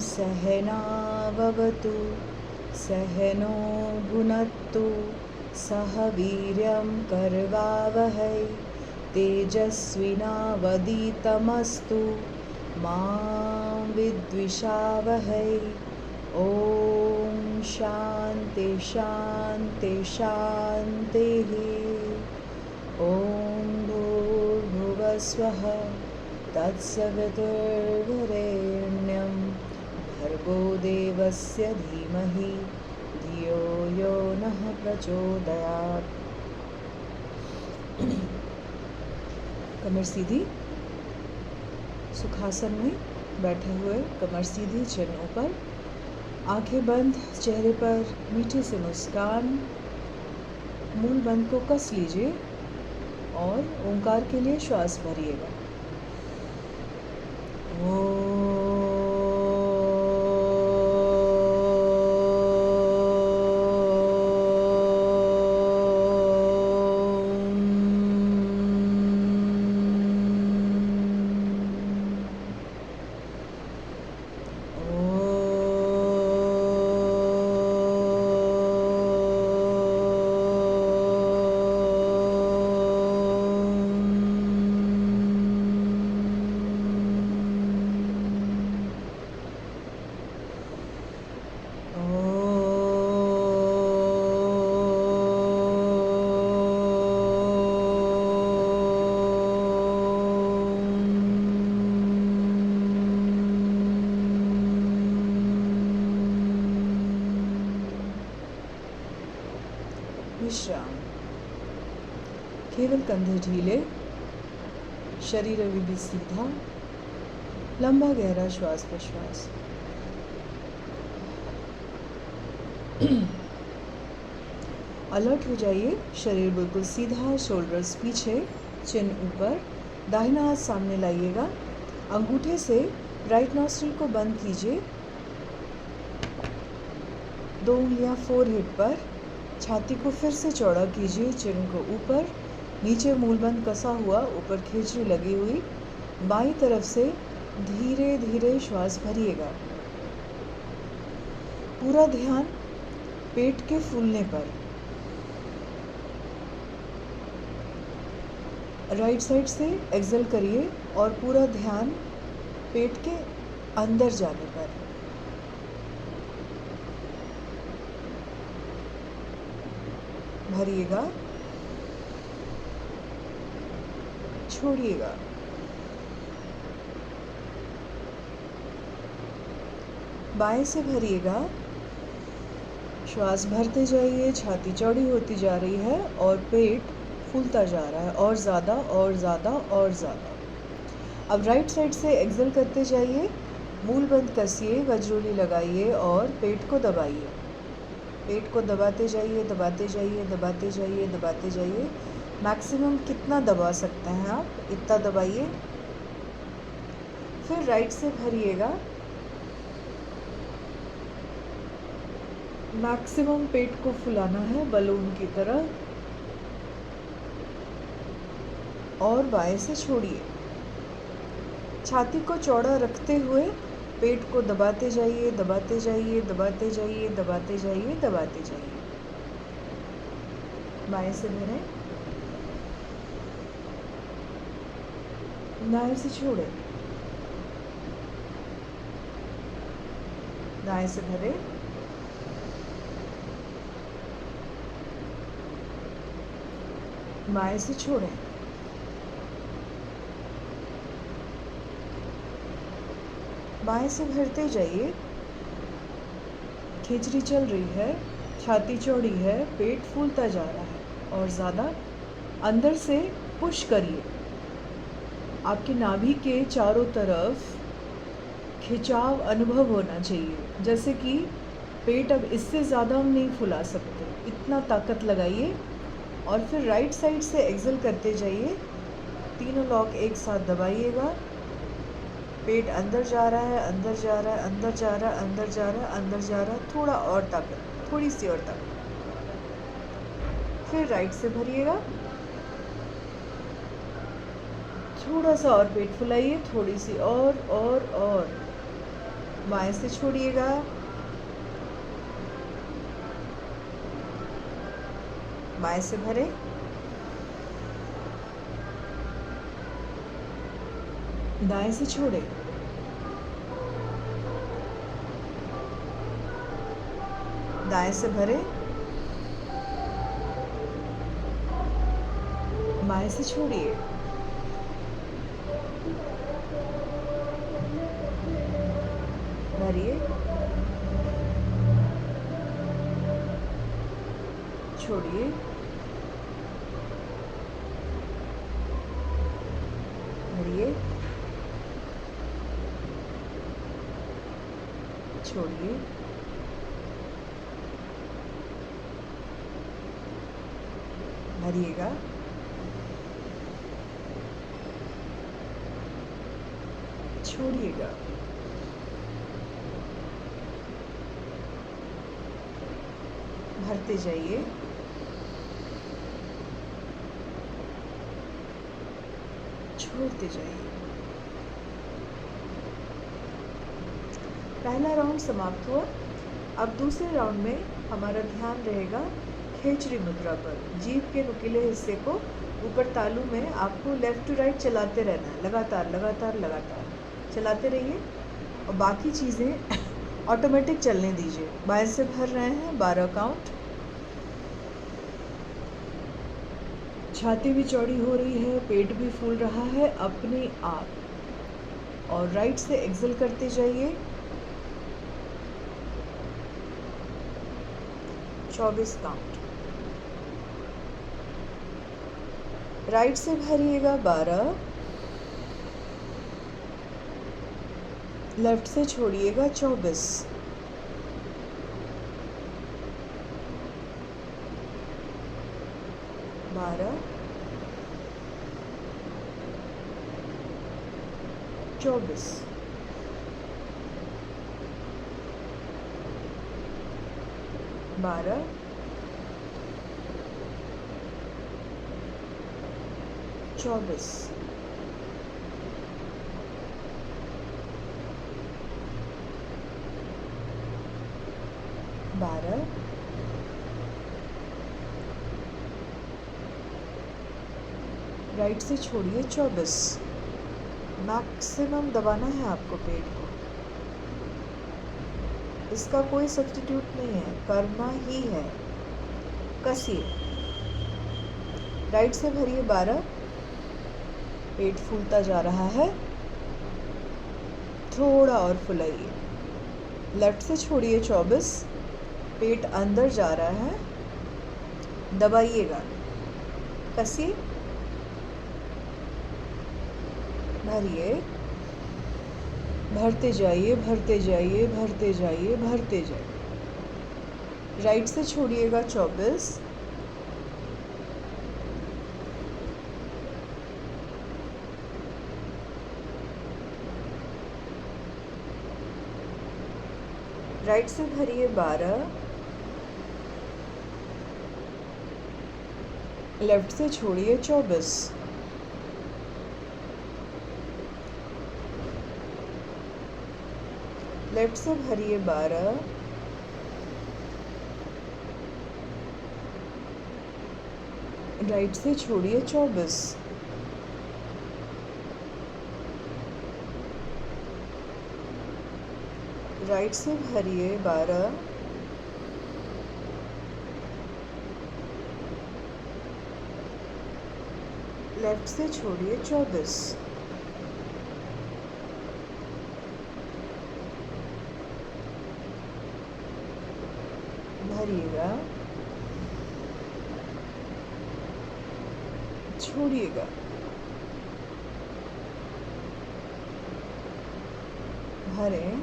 सहनाववतु सहनो भुनक्तु सह वीर्यं करवावहै तेजस्विनावधीतमस्तु मा विद्विषावहै। ॐ शान्ति शान्ति शान्तिः। ॐ भूर्भुवस्वः तत्सवितुर्वरेण्यं भर्गो देवस्य धीमहि धियो यो नः प्रचोदयात्। कमर सीधी, सुखासन में बैठे हुए, कमर सीधी, चिन ऊपर, आंखें बंद, चेहरे पर मीठी सी मुस्कान। मूल बंद को कस लीजिए और ओंकार के लिए श्वास भरिएगा। विश्राम। केवल कंधे ढीले, शरीर अभी भी सीधा, लंबा गहरा श्वास प्रश्वास। अलर्ट हो जाइए, शरीर बिल्कुल सीधा, शोल्डर्स पीछे, चिन ऊपर, दाहिना हाथ सामने लाइएगा। अंगूठे से राइट नॉस्ट्रिल को बंद कीजिए, 2 उंगलियां फोरहेड पर, छाती को फिर से चौड़ा कीजिए, चिन को ऊपर, नीचे मूलबंद कसा हुआ, ऊपर खींचड़ी लगी हुई। बाईं तरफ से धीरे धीरे श्वास भरिएगा। पूरा ध्यान पेट के फूलने पर। राइट साइड से एक्सेल करिए और पूरा ध्यान पेट के अंदर जाने पर। भरिएगा, छोड़िएगा। बाएं से भरिएगा, श्वास भरते जाइए, छाती चौड़ी होती जा रही है और पेट फूलता जा रहा है, और ज़्यादा और ज़्यादा और ज़्यादा। अब राइट साइड से एक्सेल करते जाइए, मूल बंद कसिए, वज्रोली लगाइए और पेट को दबाइए। पेट को दबाते जाइए, दबाते जाइए, दबाते जाइए, दबाते जाइए। मैक्सिमम कितना दबा सकते हैं आप, इतना दबाइए। फिर राइट से भरिएगा, मैक्सिमम पेट को फुलाना है बलून की तरह, और बाएं से छोड़िए। छाती को चौड़ा रखते हुए पेट को दबाते जाइए, दबाते जाइए, दबाते जाइए, दबाते जाइए, दबाते जाइए। बाएं से भरें, दाएं से छोड़ें, दाएं से भरें, बाएं से छोड़ें। बाएं से भरते जाइए। खिचड़ी चल रही है, छाती चौड़ी है, पेट फूलता जा रहा है और ज़्यादा। अंदर से पुश करिए। आपकी नाभि के चारों तरफ खिंचाव अनुभव होना चाहिए, जैसे कि पेट अब इससे ज़्यादा हम नहीं फुला सकते, इतना ताकत लगाइए। और फिर राइट साइड से एक्सेल करते जाइए, तीनों लॉक एक साथ दबाइएगा। पेट अंदर जा रहा है, अंदर जा रहा है, अंदर जा रहा है, अंदर जा रहा है, अंदर जा रहा है। थोड़ा और ताकत, थोड़ी सी और ताकत। फिर राइट से भरिएगा, थोड़ा सा और पेट फुलाइए, थोड़ी सी और। बाएं से छोड़िएगा, बाएं से भरें, दाएं से छोड़ें, दाएं से भरें, बाएं से छोड़िए, भरिए, छोड़िए, भरिए, छोड़िए, भरिएगा, छोड़िएगा, भरते जाइए, छोड़ते जाइए। पहला राउंड समाप्त हुआ। अब दूसरे राउंड में हमारा ध्यान रहेगा खेचरी मुद्रा पर। जीभ के नुकीले हिस्से को ऊपर तालू में आपको लेफ़्ट टू राइट चलाते रहना है, लगातार लगातार लगातार चलाते रहिए और बाकी चीज़ें ऑटोमेटिक चलने दीजिए। बाएं से भर रहे हैं 12 काउंट। छाती भी चौड़ी हो रही है, पेट भी फूल रहा है अपने आप। और राइट से एक्सेल करते जाइए। 24 काउंट। राइट से भरिएगा 12, लेफ्ट से छोड़िएगा 24। बारह, 24। बारह, 24। बारह, 24। राइट से छोड़िए 24। मैक्सिमम दबाना है आपको पेट को, इसका कोई सब्स्टिट्यूट नहीं है, करना ही है। कसिए। राइट से भरिए 12, पेट फूलता जा रहा है, थोड़ा और फुलाइए। लेफ्ट से छोड़िए 24, पेट अंदर जा रहा है, दबाइएगा, कसिए, भरिए, भरते जाइए भरते जाइए भरते जाइए भरते जाइए। राइट से छोड़िएगा 24, राइट से भरिए 12, लेफ्ट से छोड़िए 24। लेफ्ट से भरिए 12, राइट से छोड़िए 24। राइट से भरिए 12, लेफ्ट से छोड़िए 24। भरिएगा, छोड़िएगा, भरें,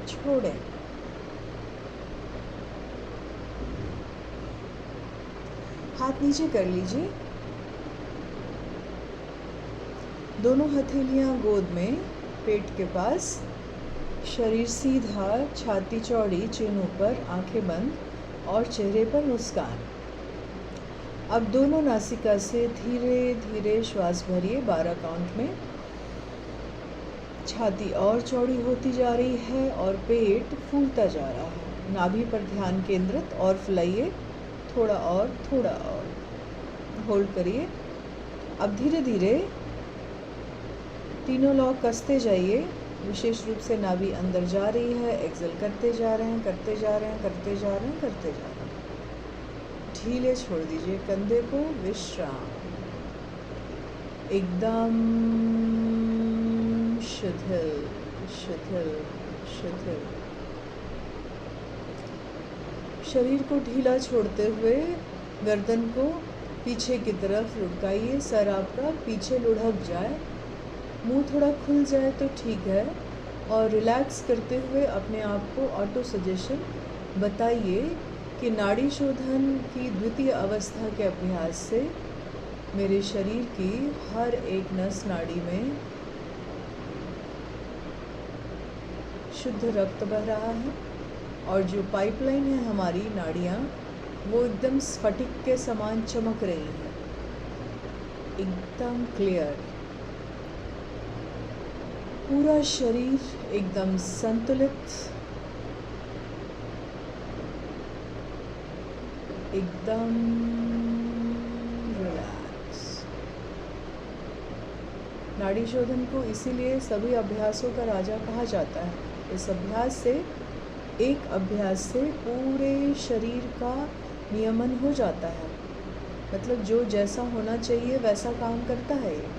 छोड़ें। हाथ नीचे कर लीजिए, दोनों हथेलियां गोद में, पेट के पास, शरीर सीधा, छाती चौड़ी, चिन ऊपर, आंखें बंद और चेहरे पर मुस्कान। अब दोनों नासिका से धीरे धीरे श्वास भरिए 12 काउंट में। छाती और चौड़ी होती जा रही है और पेट फूलता जा रहा है। नाभि पर ध्यान केंद्रित और फुलाइए, थोड़ा और, थोड़ा और, होल्ड करिए। अब धीरे धीरे तीनों लॉक कसते जाइए। विशेष रूप से नाभि अंदर जा रही है, एक्सेल करते जा रहे हैं, करते जा रहे हैं, करते जा रहे हैं, करते जा रहे हैं। ढीले छोड़ दीजिए कंधे को, विश्राम। एकदम शिथिल शिथिल शिथिल। शरीर को ढीला छोड़ते हुए गर्दन को पीछे की तरफ लुढ़काइए। सर आपका पीछे लुढ़क जाए, मुंह थोड़ा खुल जाए तो ठीक है। और रिलैक्स करते हुए अपने आप को ऑटो सजेशन बताइए कि नाड़ी शोधन की द्वितीय अवस्था के अभ्यास से मेरे शरीर की हर एक नस नाड़ी में शुद्ध रक्त बह रहा है और जो पाइपलाइन है हमारी नाड़ियाँ वो एकदम स्फटिक के समान चमक रही हैं, एकदम क्लियर। पूरा शरीर एकदम संतुलित, एकदम रिलैक्स। नाड़ी शोधन को इसीलिए सभी अभ्यासों का राजा कहा जाता है। इस अभ्यास से, एक अभ्यास से पूरे शरीर का नियमन हो जाता है। मतलब जो जैसा होना चाहिए वैसा काम करता है ये।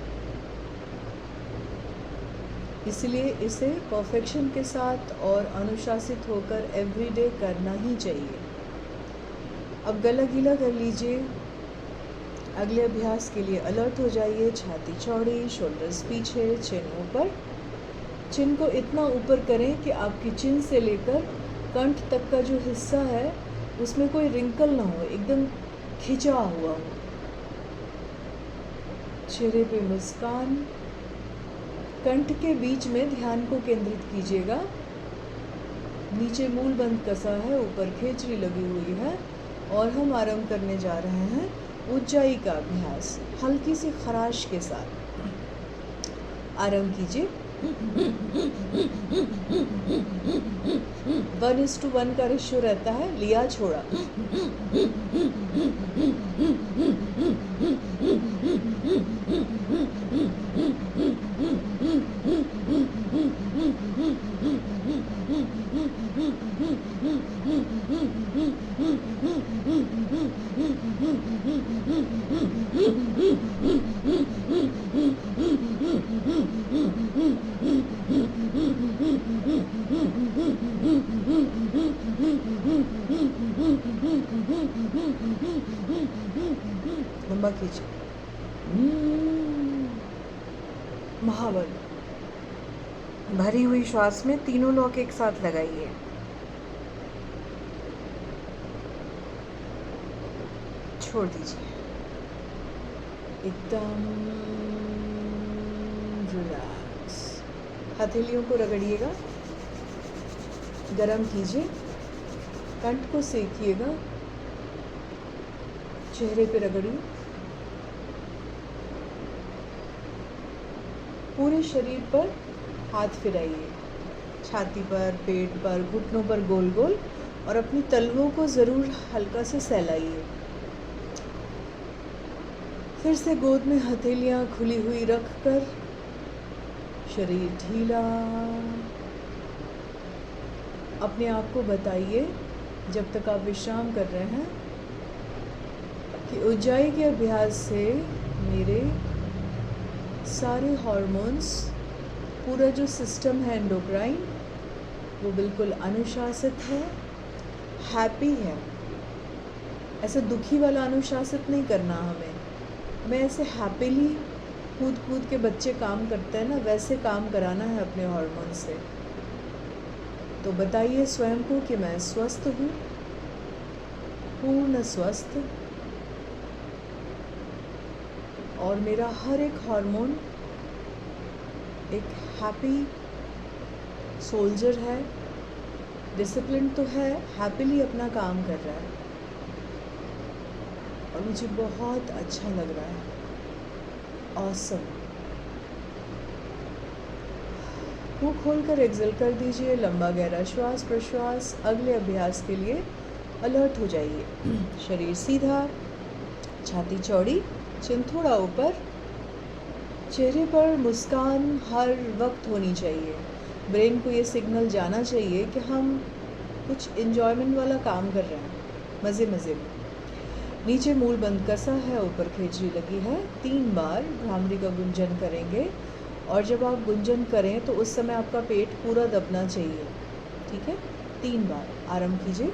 इसलिए इसे परफेक्शन के साथ और अनुशासित होकर एवरीडे करना ही चाहिए। अब गला गीला कर लीजिए। अगले अभ्यास के लिए अलर्ट हो जाइए। छाती चौड़ी, शोल्डर्स पीछे, चिन ऊपर। चिन को इतना ऊपर करें कि आपकी चिन से लेकर कंठ तक का जो हिस्सा है उसमें कोई रिंकल ना हो, एकदम खिंचा हुआ हो। चेहरे पे मुस्कान। कंठ के बीच में ध्यान को केंद्रित कीजिएगा। नीचे मूल बंद कसा है, ऊपर खेचरी लगी हुई है और हम आरंभ करने जा रहे हैं ऊंचाई का अभ्यास हल्की सी खराश के साथ। आरंभ कीजिए। 1:1 का रेशियो रहता है, लिया छोड़ा। लंबा खींचिए। महाबल। भरी हुई श्वास में तीनों लॉक एक साथ लगाइए। छोड़ दीजिए। एकदम रिलैक्स। हथेलियों को रगड़िएगा, गरम कीजिए, कंठ को सेकिएगा, चेहरे पे रगड़िए। पूरे शरीर पर हाथ फिराइए, छाती पर, पेट पर, घुटनों पर गोल गोल, और अपनी तलवों को ज़रूर हल्का से सहलाइए। फिर से गोद में हथेलियाँ खुली हुई रखकर शरीर ढीला। अपने आप को बताइए जब तक आप विश्राम कर रहे हैं कि ऊंचाई के अभ्यास से मेरे सारे हार्मोन्स, पूरा जो सिस्टम है एंडोक्राइन, वो बिल्कुल अनुशासित है, हैप्पी है। ऐसे दुखी वाला अनुशासित नहीं करना हमें ऐसे हैप्पीली कूद कूद के बच्चे काम करते हैं ना, वैसे काम कराना है अपने हार्मोन से। तो बताइए स्वयं को कि मैं स्वस्थ हूँ, पूर्ण स्वस्थ, और मेरा हर एक हार्मोन एक हैप्पी सोल्जर है, डिसिप्लिन तो है, हैप्पीली अपना काम कर रहा है और मुझे बहुत अच्छा लग रहा है। ऑसम। मुंह खोलकर एक्सेल कर दीजिए, लंबा गहरा श्वास प्रश्वास। अगले अभ्यास के लिए अलर्ट हो जाइए। शरीर सीधा, छाती चौड़ी, चिन थोड़ा ऊपर, चेहरे पर मुस्कान हर वक्त होनी चाहिए। ब्रेन को ये सिग्नल जाना चाहिए कि हम कुछ इन्जॉयमेंट वाला काम कर रहे हैं, मज़े मज़े में। नीचे मूल बंद कसा है, ऊपर खिचड़ी लगी है। 3 बार भ्रामरी का गुंजन करेंगे और जब आप गुंजन करें तो उस समय आपका पेट पूरा दबना चाहिए, ठीक है। 3 बार आरंभ कीजिए।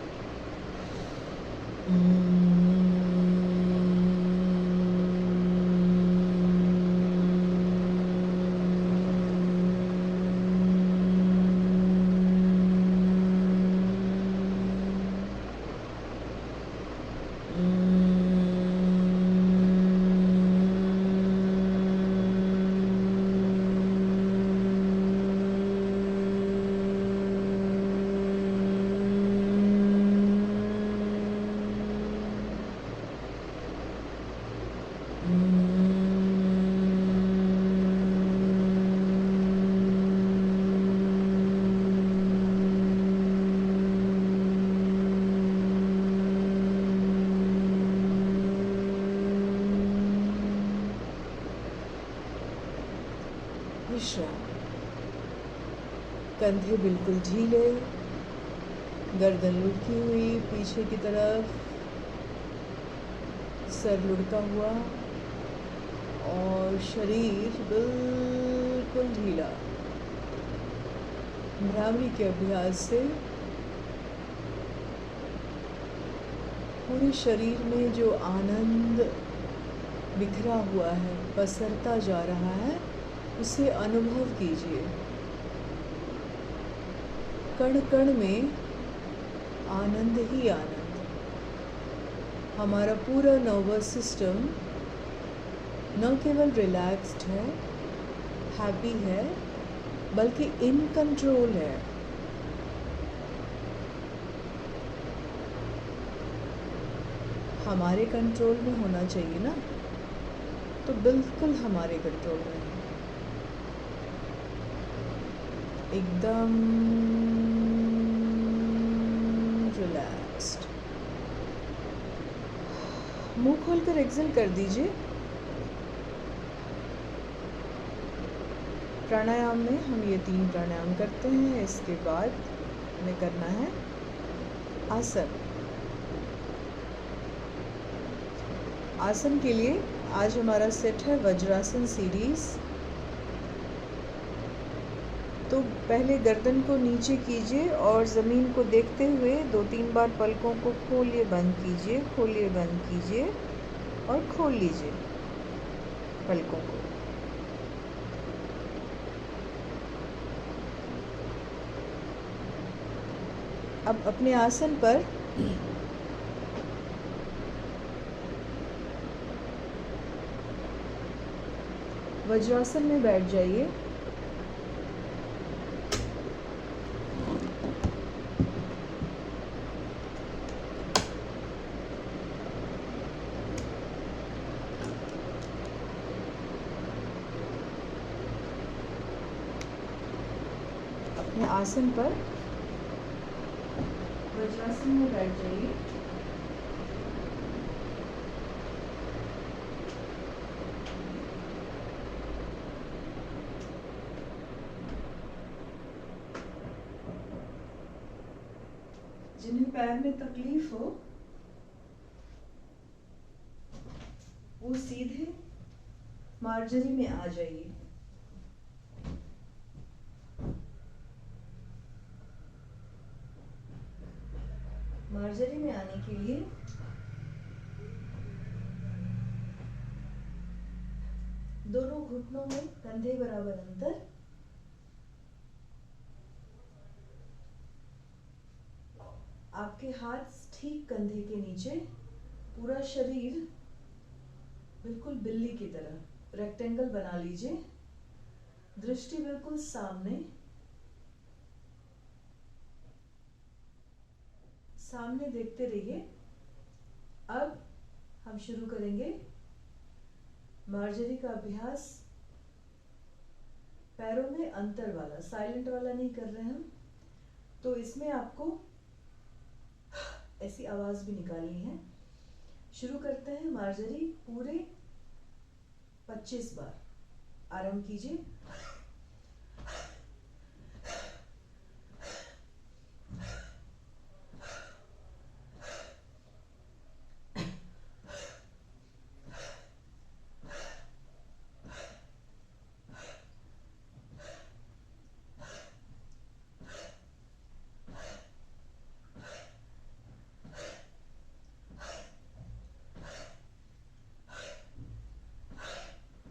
विश्राम। कंधे बिल्कुल ढीले, गर्दन लुढ़की हुई पीछे की तरफ, सर लुढ़का हुआ और शरीर बिल्कुल ढीला। भ्रामरी के अभ्यास से पूरे शरीर में जो आनंद बिखरा हुआ है, पसरता जा रहा है, उसे अनुभव कीजिए। कण कण में आनंद ही आनंद। हमारा पूरा नर्वस सिस्टम न केवल रिलैक्स्ड है, हैप्पी है, बल्कि इन कंट्रोल है। हमारे कंट्रोल में होना चाहिए ना, तो बिल्कुल हमारे कंट्रोल में है, एकदम रिलैक्स्ड। मुंह खोलकर एक्सेल कर दीजिए। प्राणायाम में हम ये 3 प्राणायाम करते हैं। इसके बाद हमें करना है आसन। आसन के लिए आज हमारा सेट है वज्रासन सीरीज। तो पहले गर्दन को नीचे कीजिए और ज़मीन को देखते हुए 2-3 बार पलकों को खोलिए बंद कीजिए, खोलिए बंद कीजिए और खोल लीजिए पलकों को। अब अपने आसन पर वज्रासन में बैठ जाइए। अपने आसन पर वज्रासन में बैठ जाइए। जिन्हें पैर में तकलीफ हो वो सीधे मार्जरी में आ जाइए। मार्जरी में आने के लिए दोनों घुटनों में कंधे बराबर अंतर, आपके हाथ ठीक कंधे के नीचे, पूरा शरीर बिल्कुल बिल्ली की तरह रेक्टेंगल बना लीजिए। दृष्टि बिल्कुल सामने, सामने देखते रहिए। अब हम शुरू करेंगे मार्जरी का अभ्यास। पैरों में अंतर वाला, साइलेंट वाला नहीं कर रहे हैं हम। तो इसमें आपको ऐसी आवाज भी निकालनी है। शुरू करते हैं। मार्जरी पूरे 25 बार आराम कीजिए।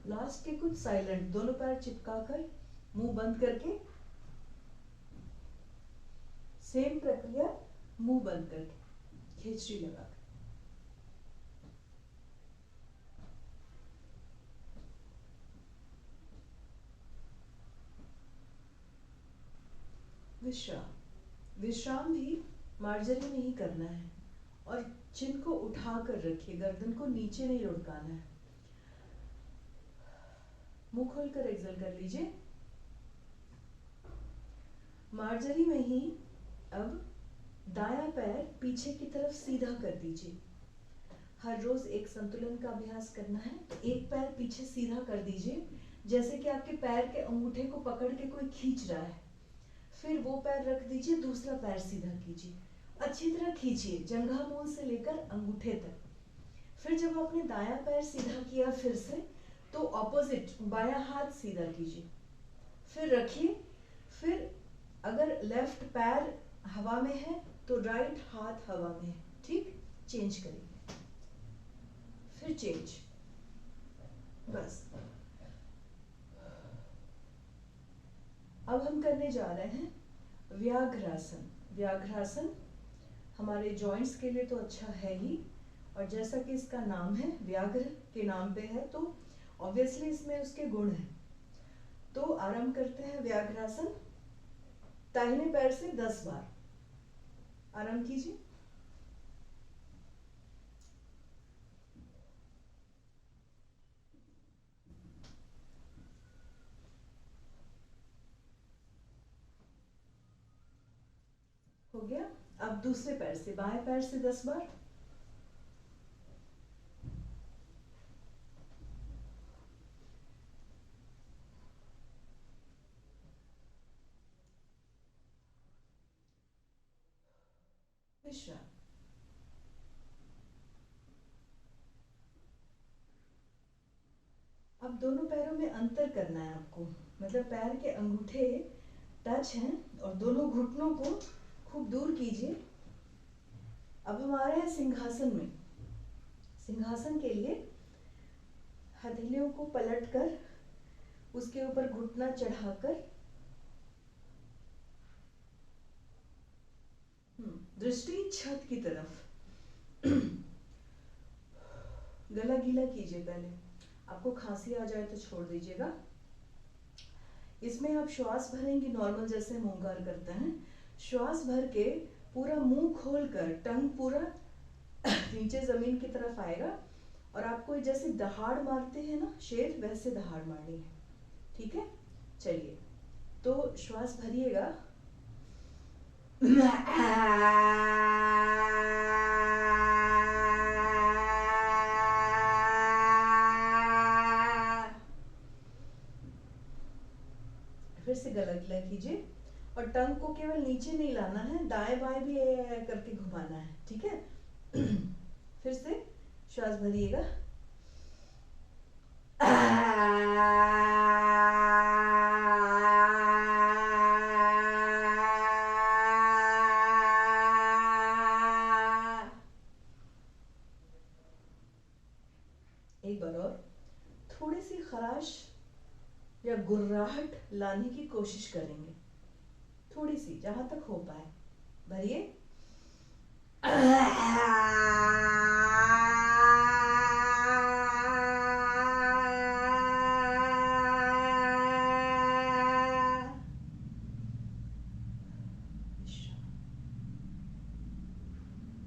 लास्ट के कुछ साइलेंट, दोनों पैर चिपकाकर मुंह बंद करके, सेम प्रक्रिया मुंह बंद करके, खिचड़ी लगाकर। विश्राम। विश्राम भी मार्जरी में ही करना है और चिन को उठाकर रखिए, गर्दन को नीचे नहीं लुढ़काना है। मुंह खोलकर एक्सहेल कर लीजिए। मार्जरी में ही अब दायां पैर पीछे की तरफ सीधा कर दीजिए। हर रोज एक संतुलन का अभ्यास करना है, तो एक पैर पीछे सीधा कर दीजिए, जैसे कि आपके पैर के अंगूठे को पकड़ के कोई खींच रहा है। फिर वो पैर रख दीजिए, दूसरा पैर सीधा कीजिए, अच्छी तरह खींचिए जंघा मूल से लेकर अंगूठे तक। फिर जब आपने दायां पैर सीधा किया फिर से, तो ऑपोजिट बायां हाथ सीधा कीजिए, फिर रखिए। फिर अगर लेफ्ट पैर हवा में है तो राइट हाथ हवा में है, ठीक। चेंज करिए, फिर चेंज, बस। अब हम करने जा रहे हैं व्याघ्रासन। व्याघ्रासन हमारे जॉइंट्स के लिए तो अच्छा है ही, और जैसा कि इसका नाम है, व्याघ्र के नाम पे है, तो ऑब्वियसली इसमें उसके गुण हैं। तो आरंभ करते हैं व्याघ्रासन। दाहिने पैर से 10 बार आरंभ कीजिए। हो गया। अब दूसरे पैर से, बाएं पैर से 10 बार। विश्राम। अब दोनों पैरों में अंतर करना है आपको, मतलब पैर के अंगूठे टच हैं और दोनों घुटनों को खूब दूर कीजिए। अब हम आ रहे हैं सिंहासन में। सिंहासन के लिए हथेलियों को पलटकर उसके ऊपर घुटना चढ़ाकर दृष्टि छत की तरफ। गला गीला कीजिए पहले, आपको खांसी आ जाए तो छोड़ दीजिएगा। इसमें आप श्वास भरेंगे नॉर्मल, जैसे हम ओंकार करते हैं। श्वास भर के पूरा मुंह खोलकर टंग पूरा नीचे जमीन की तरफ आएगा, और आपको जैसे दहाड़ मारते हैं ना शेर, वैसे दहाड़ मारनी है, ठीक है। चलिए, तो श्वास भरिएगा। फिर से गला गीला कीजिए, और टंग को केवल नीचे नहीं लाना है, दाएं बाएं भी करके घुमाना है, ठीक है। फिर से श्वास भरिएगा। एक बार और, थोड़ी सी खराश या गुर्राहट लाने की कोशिश करेंगे, थोड़ी सी, जहां तक हो पाए। भरिए।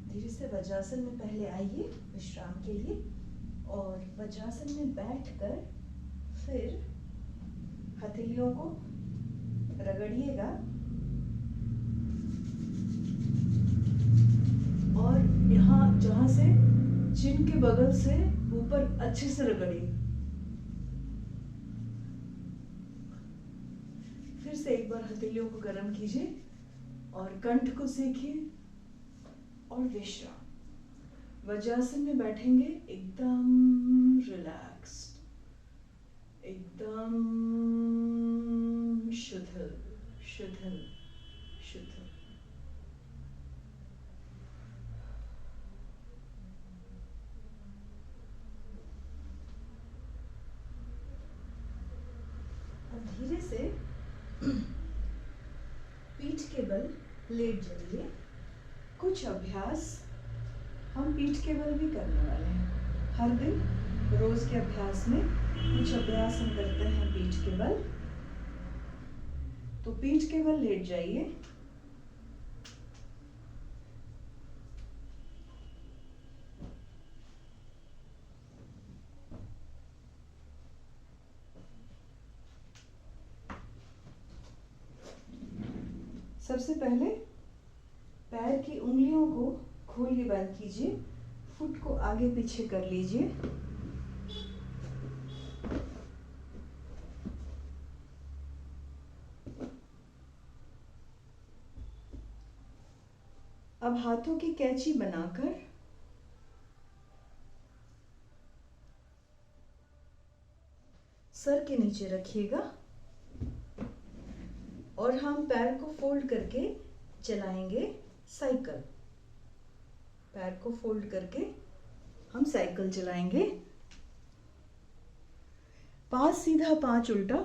धीरे से वज्रासन में पहले आइए विश्राम के लिए, और वज्रासन में बैठकर फिर हथेलियों को रगड़िएगा और यहाँ जहाँ से चिन के बगल से ऊपर अच्छे से रगड़िए। फिर से एक बार हथेलियों को गर्म कीजिए और कंठ को सेकिए और विश्राम। वज्रासन में बैठेंगे एकदम रिलैक्स्ड, एकदम शिथिल शिथिल शिथिल। अब धीरे से पीठ के बल लेट जाइए। कुछ अभ्यास हम पीठ के बल भी करने वाले हैं। हर दिन रोज के अभ्यास में कुछ अभ्यास हम करते हैं पीठ के बल। तो पीठ के बल लेट जाइए। सबसे पहले पैर की उंगलियों को खोलिए, बंद कीजिए, फुट को आगे पीछे कर लीजिए। अब हाथों की कैंची बनाकर सर के नीचे रखिएगा और हम पैर को फोल्ड करके चलाएंगे साइकिल। पैर को फोल्ड करके हम साइकिल चलाएंगे। 5 सीधा 5 उल्टा,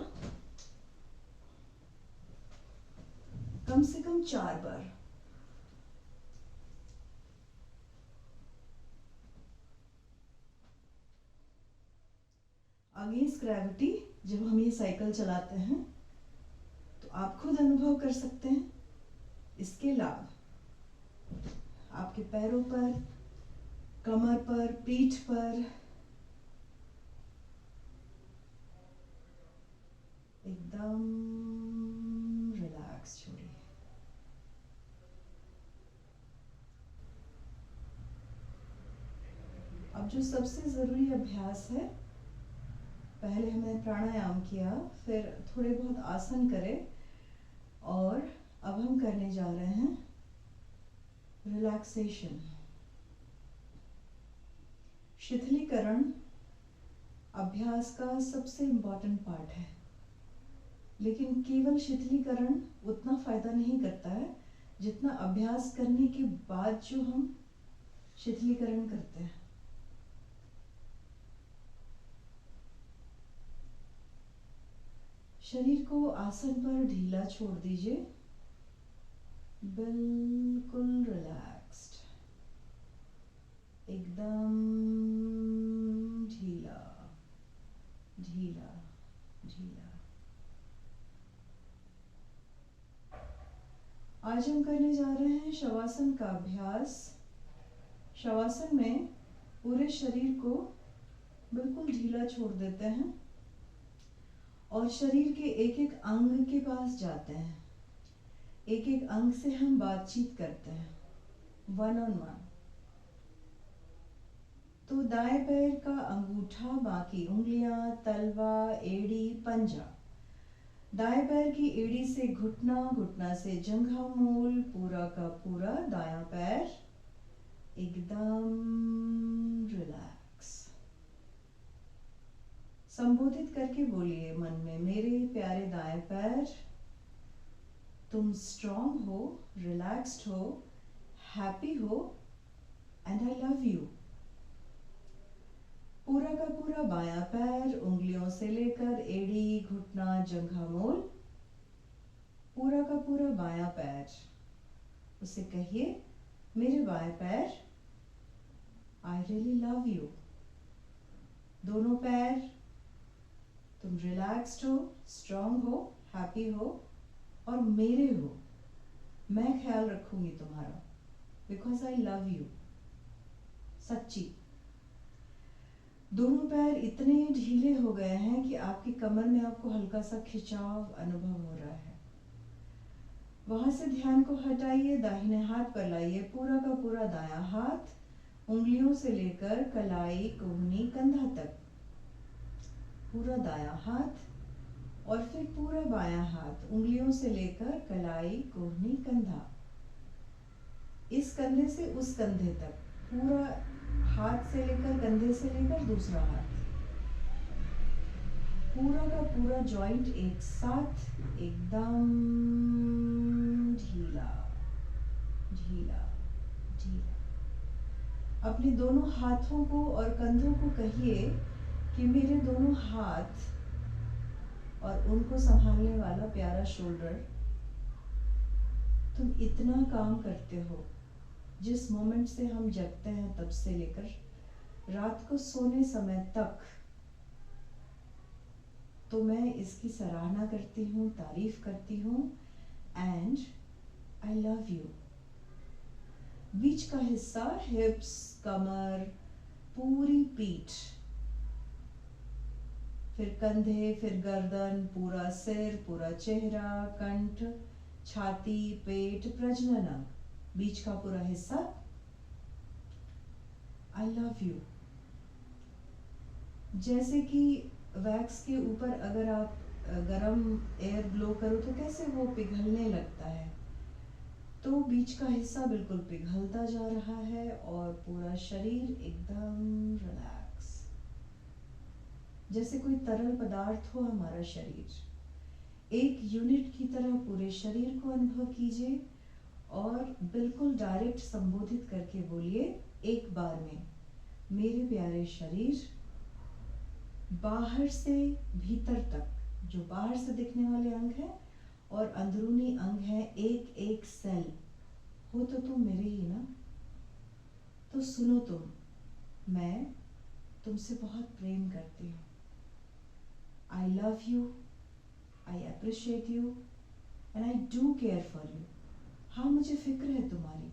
कम से कम 4 बार। अगेंस्ट ग्रेविटी जब हम ये साइकिल चलाते हैं तो आप खुद अनुभव कर सकते हैं इसके लाभ। आपके पैरों पर, कमर पर, पीठ पर एकदम रिलैक्स छोड़िए। अब जो सबसे जरूरी अभ्यास है, पहले हमने प्राणायाम किया, फिर थोड़े बहुत आसन करें और अब हम करने जा रहे हैं रिलैक्सेशन। शिथिलीकरण अभ्यास का सबसे इम्पोर्टेंट पार्ट है, लेकिन केवल शिथिलीकरण उतना फायदा नहीं करता है जितना अभ्यास करने के बाद जो हम शिथिलीकरण करते हैं। शरीर को आसन पर ढीला छोड़ दीजिए, बिल्कुल रिलैक्स्ड, एकदम ढीला ढीला ढीला। आज हम करने जा रहे हैं शवासन का अभ्यास। शवासन में पूरे शरीर को बिल्कुल ढीला छोड़ देते हैं और शरीर के एक एक अंग के पास जाते हैं। एक एक अंग से हम बातचीत करते हैं, वन ऑन वन। तो दाएं पैर का अंगूठा, बाकी उंगलियां, तलवा, एड़ी, पंजा। दाएं पैर की एड़ी से घुटना, घुटना से जंघा मूल, पूरा का पूरा दायां पैर एकदम रिलैक्स। संबोधित करके बोलिए मन में, मेरे प्यारे दाएं पैर, तुम स्ट्रांग हो, रिलैक्स्ड हो, हैप्पी हो एंड आई लव यू। पूरा का पूरा बायां पैर उंगलियों से लेकर एड़ी, घुटना, जंघा मूल, पूरा का पूरा बायां पैर, उसे कहिए मेरे बाएं पैर, आई रियली लव यू। दोनों पैर, तुम रिलैक्स्ड हो, स्ट्रांग हो, हैप्पी हो और मेरे हो। मैं ख्याल रखूंगी तुम्हारा, बिकॉज आई लव यू। सच्ची। दोनों पैर इतने ढीले हो गए हैं कि आपकी कमर में आपको हल्का सा खिंचाव अनुभव हो रहा है। वहां से ध्यान को हटाइए, दाहिने हाथ पर लाइए, पूरा का पूरा दायां हाथ उंगलियों से लेकर कलाई, कोहनी, कंधा तक, पूरा दायां हाथ और फिर पूरा बायां हाथ उंगलियों से लेकर कलाई, कोहनी, कंधा, इस कंधे से उस कंधे तक, पूरा हाथ से लेकर कंधे से लेकर दूसरा हाथ, पूरा का पूरा जॉइंट एक साथ एकदम ढीला ढीला ढीला। अपने दोनों हाथों को और कंधों को कहिए कि मेरे दोनों हाथ और उनको संभालने वाला प्यारा शोल्डर, तुम इतना काम करते हो। जिस मोमेंट से हम जगते हैं तब से लेकर रात को सोने समय तक, तो मैं इसकी सराहना करती हूँ, तारीफ करती हूँ एंड आई लव यू। बीच का हिस्सा हिप्स, कमर, पूरी पीठ, फिर कंधे, फिर गर्दन, पूरा सिर, पूरा चेहरा, कंठ, छाती, पेट, प्रजनन अंग, बीच का पूरा हिस्सा आई लव यू। जैसे कि वैक्स के ऊपर अगर आप गरम एयर ब्लो करो तो कैसे वो पिघलने लगता है, तो बीच का हिस्सा बिल्कुल पिघलता जा रहा है और पूरा शरीर एकदम रिलैक्स, जैसे कोई तरल पदार्थ हो हमारा शरीर। एक यूनिट की तरह पूरे शरीर को अनुभव कीजिए और बिल्कुल डायरेक्ट संबोधित करके बोलिए एक बार में, मेरे प्यारे शरीर, बाहर से भीतर तक, जो बाहर से दिखने वाले अंग हैं और अंदरूनी अंग हैं, एक एक सेल हो तो तुम मेरे ही ना। तो सुनो तुम, मैं तुमसे बहुत प्रेम करती हूँ। I love you, I appreciate you and I do care for you. हाँ, मुझे फिक्र है तुम्हारी।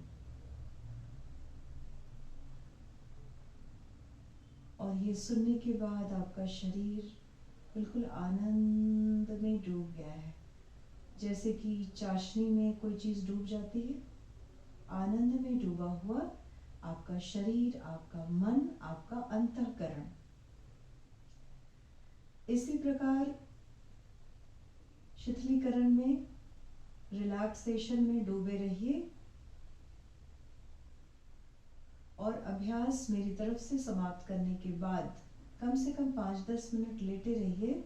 और ये सुनने के बाद आपका शरीर बिल्कुल आनंद में डूब गया है, जैसे कि चाशनी में कोई चीज डूब जाती है। आनंद में डूबा हुआ आपका शरीर, आपका मन, आपका अंतःकरण। इसी प्रकार शिथिलीकरण में, रिलैक्सेशन में डूबे रहिए और अभ्यास मेरी तरफ से समाप्त करने के बाद कम से कम 5-10 मिनट लेटे रहिए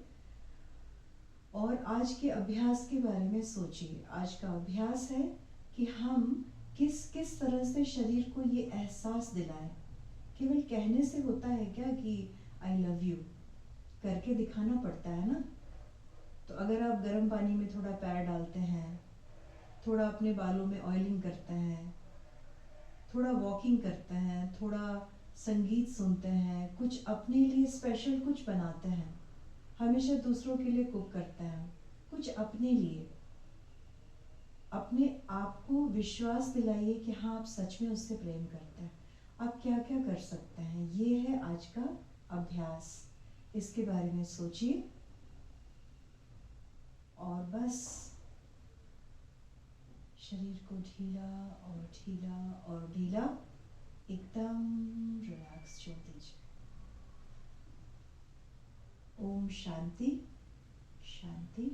और आज के अभ्यास के बारे में सोचिए। आज का अभ्यास है कि हम किस किस तरह से शरीर को ये एहसास दिलाएं। केवल कहने से होता है क्या कि आई लव यू? करके दिखाना पड़ता है ना। तो अगर आप गर्म पानी में थोड़ा पैर डालते हैं, थोड़ा अपने बालों में ऑयलिंग करते हैं, थोड़ा वॉकिंग करते हैं, थोड़ा संगीत सुनते हैं, कुछ अपने लिए स्पेशल कुछ बनाते हैं, हमेशा दूसरों के लिए कुक करते हैं, कुछ अपने लिए, अपने आप को विश्वास दिलाइए कि हाँ, आप सच में उससे प्रेम करते हैं। आप क्या क्या कर सकते हैं, ये है आज का अभ्यास। इसके बारे में सोचिए और बस शरीर को ढीला और ढीला और ढीला एकदम रिलैक्स छोड़ दीजिए। ओम शांति शांति।